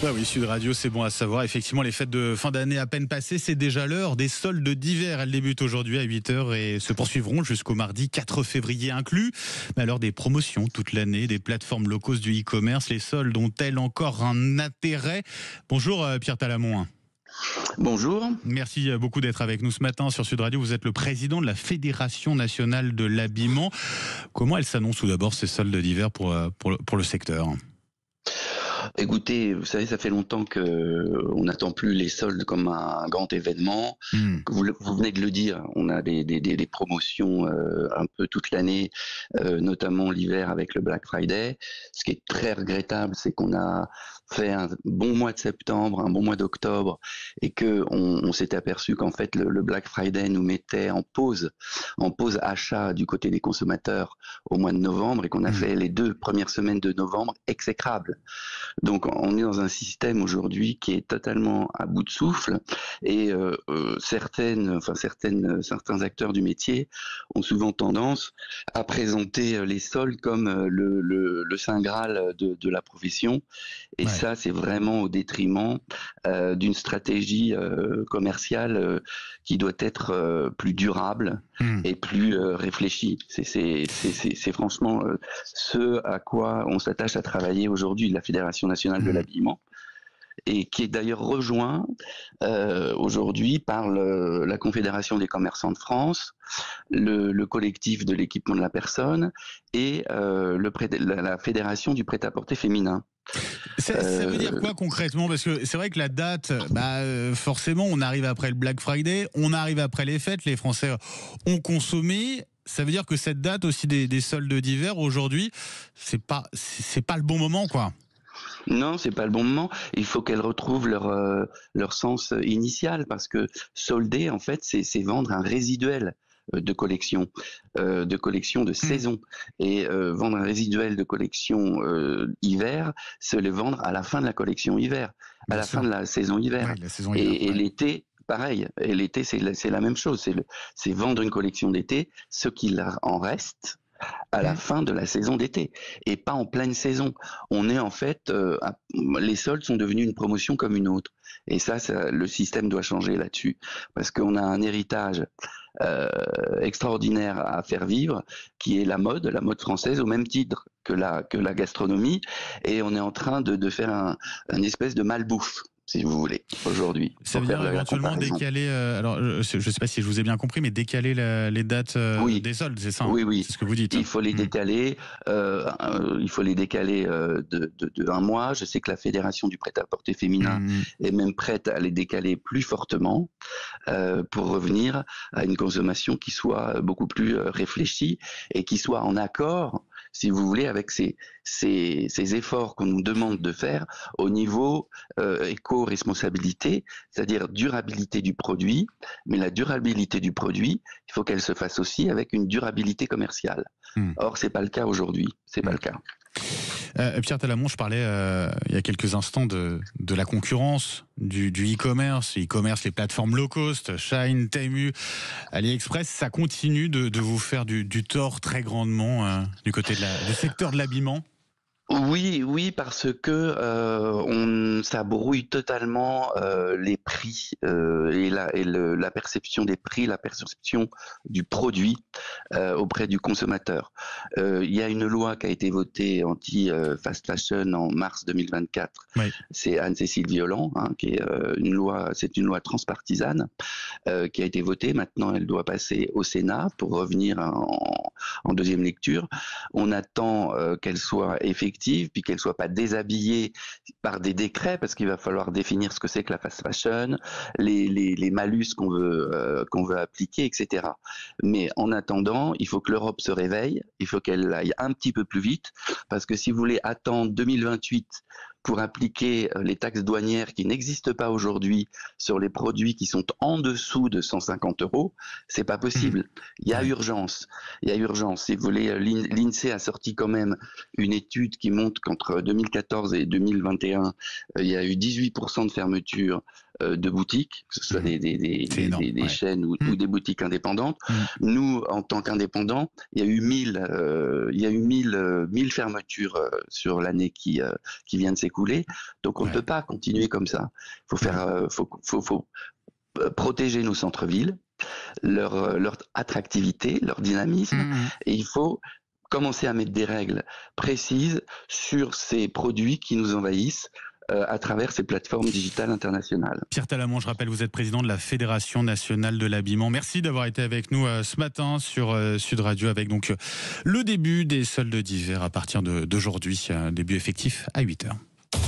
Ouais, oui, Sud Radio, c'est bon à savoir. Effectivement, les fêtes de fin d'année à peine passées, c'est déjà l'heure des soldes d'hiver. Elles débutent aujourd'hui à 8h et se poursuivront jusqu'au mardi 4 février inclus. Mais alors des promotions toute l'année, des plateformes low cost du e-commerce, les soldes ont-elles encore un intérêt? Bonjour Pierre Talamon. Bonjour. Merci beaucoup d'être avec nous ce matin sur Sud Radio. Vous êtes le président de la Fédération nationale de l'habillement. Comment elle s'annonce tout d'abord ces soldes d'hiver pour le secteur? Écoutez, vous savez, ça fait longtemps qu'on n'attend plus les soldes comme un grand événement. Vous venez de le dire, on a des promotions un peu toute l'année, notamment l'hiver avec le Black Friday. Ce qui est très regrettable, c'est qu'on a fait un bon mois de septembre, un bon mois d'octobre, et que on s'était aperçu qu'en fait le Black Friday nous mettait en pause achat du côté des consommateurs au mois de novembre, et qu'on a fait les 2 premières semaines de novembre exécrables. Donc on est dans un système aujourd'hui qui est totalement à bout de souffle, et certains acteurs du métier ont souvent tendance à présenter les soldes comme le saint graal de la profession, et ça c'est vraiment au détriment d'une stratégie commerciale qui doit être plus durable et plus réfléchie. C'est franchement ce à quoi on s'attache à travailler aujourd'hui, la Fédération nationale de l'habillement, et qui est d'ailleurs rejoint aujourd'hui par la Confédération des commerçants de France, le collectif de l'équipement de la personne et la Fédération du prêt-à-porter féminin. Ça veut dire quoi concrètement? Parce que c'est vrai que la date, forcément, on arrive après le Black Friday, on arrive après les fêtes, les Français ont consommé. Ça veut dire que cette date aussi des soldes d'hiver aujourd'hui, c'est pas le bon moment, quoi. Non, c'est pas le bon moment. Il faut qu'elles retrouvent leur sens initial, parce que solder, en fait, c'est vendre un résiduel de collection, de saison. Et vendre un résiduel de collection hiver, c'est le vendre à la fin de la collection hiver, à la fin de la saison hiver. Ouais, la saison hiver, Et l'été, pareil. Et l'été, c'est la même chose. C'est vendre une collection d'été, ce qu'il en reste à la fin de la saison d'été, et pas en pleine saison. On est en fait, les soldes sont devenus une promotion comme une autre, et ça le système doit changer là-dessus, parce qu'on a un héritage extraordinaire à faire vivre, qui est la mode française, au même titre que la gastronomie, et on est en train de faire une espèce de malbouffe, si vous voulez, aujourd'hui. Ça veut dire éventuellement décaler, alors je ne sais pas si je vous ai bien compris, mais décaler les dates des soldes, c'est ça? Oui. C'est ce que vous dites. Il faut les décaler, de 1 mois. Je sais que la Fédération du prêt-à-porter féminin est même prête à les décaler plus fortement pour revenir à une consommation qui soit beaucoup plus réfléchie et qui soit en accord, si vous voulez, avec ces efforts qu'on nous demande de faire au niveau éco-responsabilité, c'est-à-dire durabilité du produit. Mais la durabilité du produit, il faut qu'elle se fasse aussi avec une durabilité commerciale. Or, c'est pas le cas aujourd'hui. C'est pas le cas. Pierre Talamon, je parlais il y a quelques instants de la concurrence du e-commerce, les plateformes low cost, Shein, Temu, AliExpress. Ça continue de vous faire du tort très grandement du côté du secteur de l'habillement. Oui, parce que ça brouille totalement les prix et la perception des prix, la perception du produit auprès du consommateur. Il y a une loi qui a été votée anti-fast fashion en mars 2024. Oui. C'est Anne-Cécile Violent, qui est une loi transpartisane qui a été votée. Maintenant, elle doit passer au Sénat pour revenir en deuxième lecture. On attend qu'elle soit effective, puis qu'elle soit pas déshabillée par des décrets, parce qu'il va falloir définir ce que c'est que la fast fashion, les malus qu'on veut appliquer, etc. Mais en attendant, il faut que l'Europe se réveille, il faut qu'elle aille un petit peu plus vite, parce que si vous voulez attendre 2028 pour appliquer les taxes douanières qui n'existent pas aujourd'hui sur les produits qui sont en dessous de 150 €, c'est pas possible. Il y a urgence. Si vous voulez, l'INSEE a sorti quand même une étude qui montre qu'entre 2014 et 2021, il y a eu 18% de fermeture de boutiques, que ce soit des chaînes ou des boutiques indépendantes. Nous, en tant qu'indépendants, il y a eu 1000 fermetures sur l'année qui vient de s'écouler. Donc on ne peut pas continuer comme ça. Faut protéger nos centres-villes, leur attractivité, leur dynamisme, et il faut commencer à mettre des règles précises sur ces produits qui nous envahissent à travers ces plateformes digitales internationales. Pierre Talamont, je rappelle, vous êtes président de la Fédération nationale de l'habillement. Merci d'avoir été avec nous ce matin sur Sud Radio avec donc le début des soldes d'hiver à partir d'aujourd'hui, début effectif à 8h.